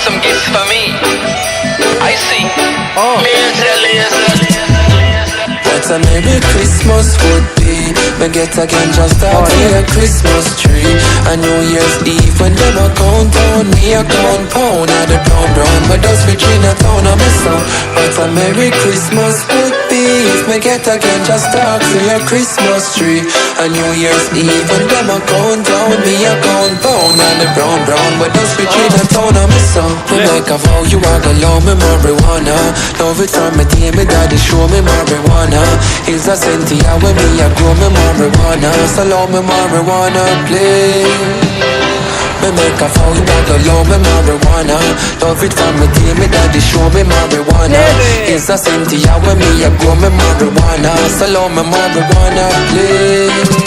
some gifts for me. I see. What a Merry Christmas would be. Me get a ganja start a Christmas tree. A New Year's Eve when them a count down, me a count pound. And the brown, but those rich in a town of me son. What a Merry Christmas would be if me get a ganja start a Christmas tree. A New Year's Eve when them a count down, me a count pound. And the brown, but those rich in a town of me son. Me make a vow you are gonna love me marijuana. Love it from me day, me daddy show me marijuana. Is a Cynthia when me a grow me marijuana. So love me marijuana, please. Me make a vow you want to love me marijuana. Love it from me day, me daddy show me marijuana. Is a Cynthia when me a grow me marijuana. So love me marijuana, please.